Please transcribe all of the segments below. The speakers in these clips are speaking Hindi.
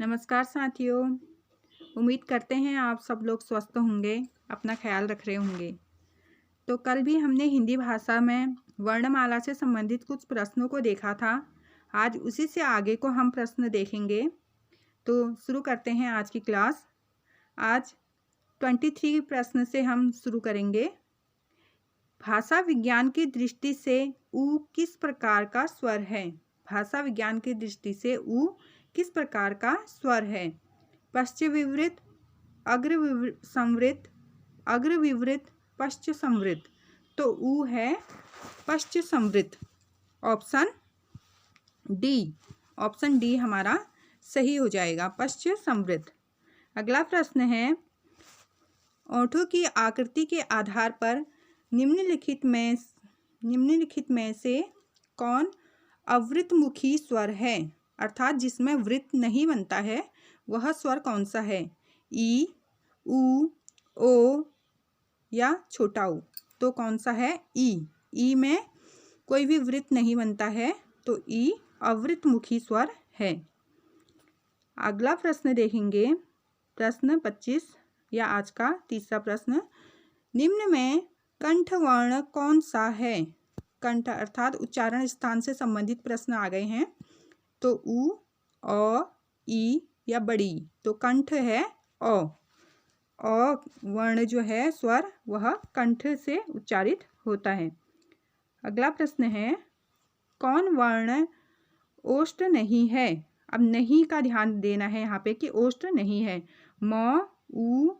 नमस्कार साथियों। उम्मीद करते हैं आप सब लोग स्वस्थ होंगे, अपना ख्याल रख रहे होंगे। तो कल भी हमने हिंदी भाषा में वर्णमाला से संबंधित कुछ प्रश्नों को देखा था। आज उसी से आगे को हम प्रश्न देखेंगे। तो शुरू करते हैं आज की क्लास। आज 23 प्रश्न से हम शुरू करेंगे। भाषा विज्ञान की दृष्टि से ऊ किस प्रकार का स्वर है? भाषा विज्ञान की दृष्टि से ऊ किस प्रकार का स्वर है? पश्च विवृत, अग्र संवृत, अग्र विवृत, पश्च संवृत। तो ऊ है पश्च संवृत। ऑप्शन डी हमारा सही हो जाएगा, पश्च संवृत। अगला प्रश्न है, ओठों की आकृति के आधार पर निम्नलिखित में से कौन अवृतमुखी स्वर है? अर्थात जिसमें वृत्त नहीं बनता है वह स्वर कौन सा है? ई, ऊ, ओ या छोटा ऊ। तो कौन सा है? ई में कोई भी वृत्त नहीं बनता है, तो ई अवृतमुखी स्वर है। अगला प्रश्न देखेंगे, प्रश्न 25 या आज का तीसरा प्रश्न। निम्न में कंठ वर्ण कौन सा है? कंठ अर्थात उच्चारण स्थान से संबंधित प्रश्न आ गए हैं। तो ऊ, अ, ई या बड़ी। तो कंठ है अ वर्ण जो है स्वर वह कंठ से उच्चारित होता है। अगला प्रश्न है, कौन वर्ण ओष्ठ नहीं है? अब नहीं का ध्यान देना है यहाँ पे कि ओष्ठ नहीं है। म, उ,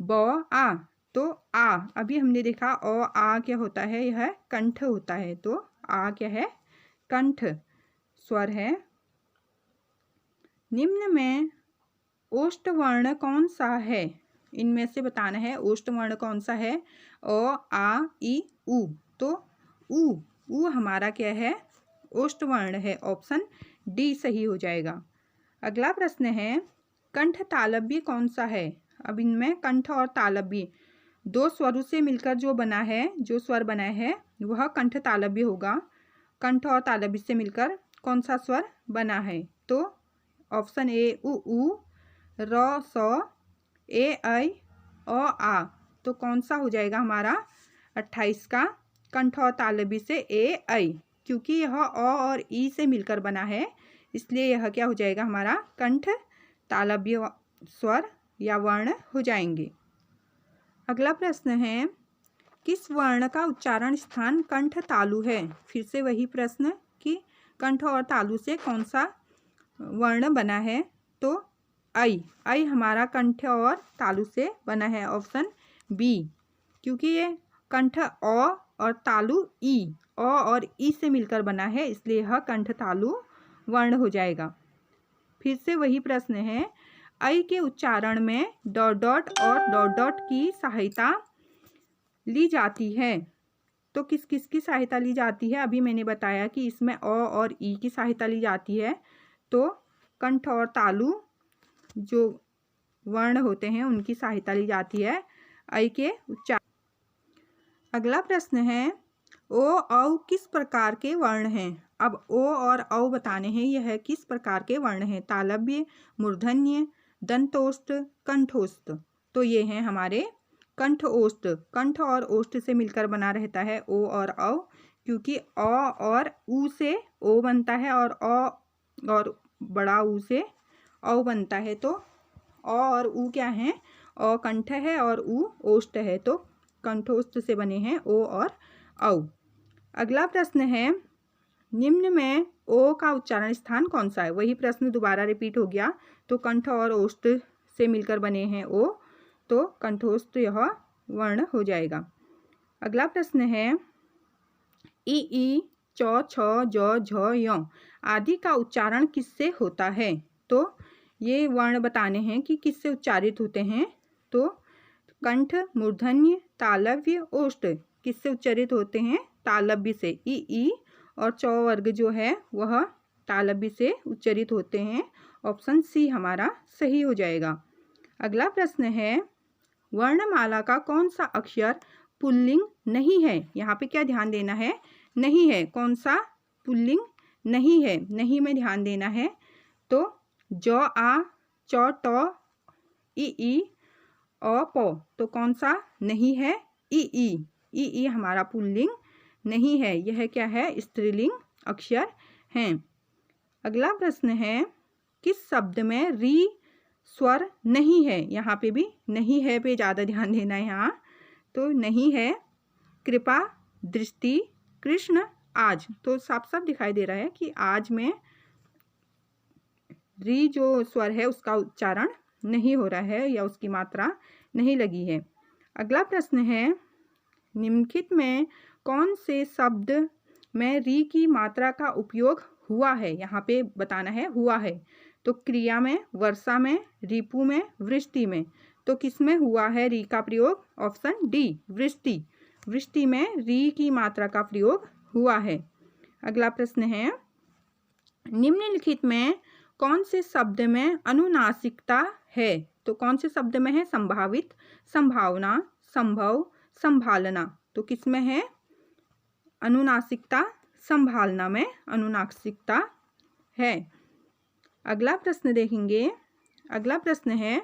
ब, आ। तो आ अभी हमने देखा आ क्या होता है? यह कंठ होता है। तो आ क्या है? कंठ स्वर है। निम्न में ओष्ठ वर्ण कौन सा है? इनमें से बताना है ओष्ठ वर्ण कौन सा है? ओ, आ, ई, उ। तो उ हमारा क्या है? ओष्ठ वर्ण है। ऑप्शन डी सही हो जाएगा। अगला प्रश्न है, कंठ तालव्य कौन सा है? अब इनमें कंठ और तालव्य दो स्वरों से मिलकर जो स्वर बना है वह कंठ तालव्य होगा। कंठ और तालव्य से मिलकर कौन सा स्वर बना है? तो ऑप्शन ए उ, र, स, ए, ऐ, अ, आ। तो कौन सा हो जाएगा हमारा 28 का? कंठ और तालव्य से ए, ऐ। क्योंकि यह अ और ई से मिलकर बना है, इसलिए यह क्या हो जाएगा हमारा? कंठ तालव्य स्वर या वर्ण हो जाएंगे। अगला प्रश्न है, किस वर्ण का उच्चारण स्थान कंठ तालु है? फिर से वही प्रश्न कि कंठ और तालु से कौन सा वर्ण बना है? तो ऐ हमारा कंठ और तालु से बना है। Option B. क्योंकि ये कंठ अ और तालु ई, अ और ई से मिलकर बना है, इसलिए यह कंठ तालु वर्ण हो जाएगा। फिर से वही प्रश्न है, ऐ के उच्चारण में डॉट डॉट और डॉट डॉट की सहायता ली जाती है। तो किस किस की सहायता ली जाती है? अभी मैंने बताया कि इसमें अ और ई की सहायता ली जाती है। तो कंठ और तालु जो वर्ण होते हैं उनकी सहायता ली जाती है ऐ के उच्चारण। अगला प्रश्न है, ओ, औ किस प्रकार के वर्ण हैं? अब ओ और औ बताने हैं यह किस प्रकार के वर्ण हैं। तालव्य, मूर्धन्य, दंतोष्ठ, कंठोष्ठ। तो ये हैं हमारे कंठ ओष्ठ। कंठ और ओष्ठ से मिलकर बना रहता है ओ और औ, क्योंकि अ और उ से ओ बनता है और अ और बड़ा ऊ से औ बनता है। तो अ और उ क्या है? अ कंठ है और उ ओष्ठ है, तो कंठोष्ठ से बने हैं ओ और औ। अगला प्रश्न है, निम्न में ओ का उच्चारण स्थान कौन सा है? वही प्रश्न दोबारा रिपीट हो गया। तो कंठ और ओष्ठ से मिलकर बने हैं ओ, तो कंठोष्ठ यह वर्ण हो जाएगा। अगला प्रश्न है, ई, च, छ, ज, झ, य आदि का उच्चारण किससे होता है? तो ये वर्ण बताने हैं कि किससे उच्चारित होते हैं। तो कंठ, मूर्धन्य, तालव्य, ओष्ठ किससे उच्चारित होते हैं? तालव्य से। ई और च वर्ग जो है वह तालव्य से उच्चारित होते हैं। ऑप्शन सी हमारा सही हो जाएगा। अगला प्रश्न है, वर्णमाला का कौन सा अक्षर पुल्लिंग नहीं है? यहाँ पे क्या ध्यान देना है? नहीं है। कौन सा पुल्लिंग नहीं है? नहीं में ध्यान देना है। तो ज आ च ट ई अ प, तो कौन सा नहीं है? ई हमारा पुल्लिंग नहीं है, यह क्या है? स्त्रीलिंग अक्षर हैं। अगला प्रश्न है, किस शब्द में री स्वर नहीं है? यहाँ पे भी नहीं है पे ज़्यादा ध्यान देना है यहाँ। तो नहीं है कृपा, दृष्टि, कृष्ण, आज। तो साफ साफ दिखाई दे रहा है कि आज में री जो स्वर है उसका उच्चारण नहीं हो रहा है या उसकी मात्रा नहीं लगी है। अगला प्रश्न है, निम्नलिखित में कौन से शब्द में री की मात्रा का उपयोग हुआ है? यहाँ पे बताना है हुआ है। तो क्रिया में, वर्षा में, रिपु में, वृष्टि में। तो किस में हुआ है री का प्रयोग? ऑप्शन डी, वृष्टि। वृष्टि में री की मात्रा का प्रयोग हुआ है। अगला प्रश्न है, निम्नलिखित में कौन से शब्द में अनुनासिकता है? तो कौन से शब्द में है? संभावित, संभावना, संभव, संभालना। तो किस में है अनुनासिकता? संभालना में अनुनासिकता है। अगला प्रश्न देखेंगे। अगला प्रश्न है,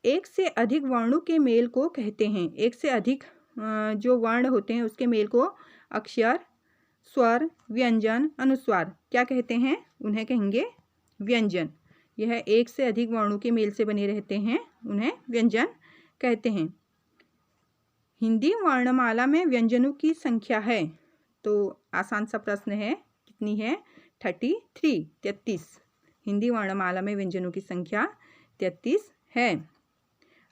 एक से अधिक वर्णों के मेल को कहते हैं। एक से अधिक जो वर्ण होते हैं उसके मेल को अक्षर, स्वर, व्यंजन, अनुस्वार क्या कहते हैं? उन्हें कहेंगे व्यंजन। यह एक से अधिक वर्णों के मेल से बने रहते हैं, उन्हें व्यंजन कहते हैं। हिंदी वर्णमाला में व्यंजनों की संख्या है? तो आसान सा प्रश्न है, कितनी है? 33। हिंदी वर्णमाला में व्यंजनों की संख्या 33 है।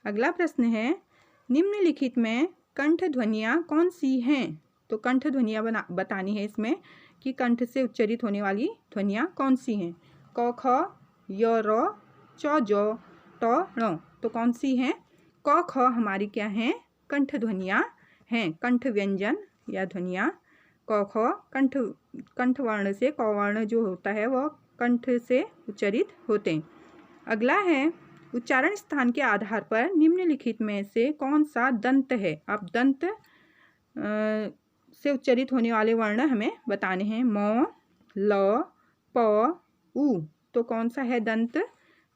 अगला प्रश्न है, निम्नलिखित में कंठ ध्वनियाँ कौन सी हैं? तो कंठ ध्वनियाँ बतानी है इसमें कि कंठ से उच्चरित होने वाली ध्वनियाँ कौन सी हैं? क ख य र च ज ट ण। तो कौन सी हैं? क ख हमारी क्या हैं? कंठ ध्वनियाँ हैं, कंठ व्यंजन या ध्वनियाँ। क ख कंठ वर्ण से, क वर्ण जो होता है वह कंठ से उच्चरित होते हैं। अगला है, उच्चारण स्थान के आधार पर निम्नलिखित में से कौन सा दंत है? अब दंत से उच्चरित होने वाले वर्ण हमें बताने हैं। म, ल, प, उ। तो कौन सा है दंत?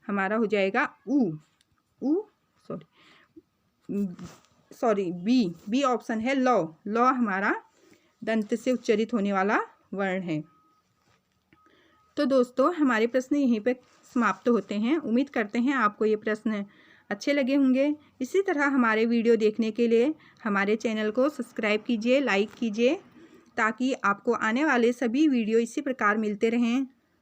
हमारा हो जाएगा बी ऑप्शन है ल। ल हमारा दंत से उच्चरित होने वाला वर्ण है। तो दोस्तों, हमारे प्रश्न यहीं पे समाप्त होते हैं। उम्मीद करते हैं आपको ये प्रश्न अच्छे लगे होंगे। इसी तरह हमारे वीडियो देखने के लिए हमारे चैनल को सब्सक्राइब कीजिए, लाइक कीजिए, ताकि आपको आने वाले सभी वीडियो इसी प्रकार मिलते रहें।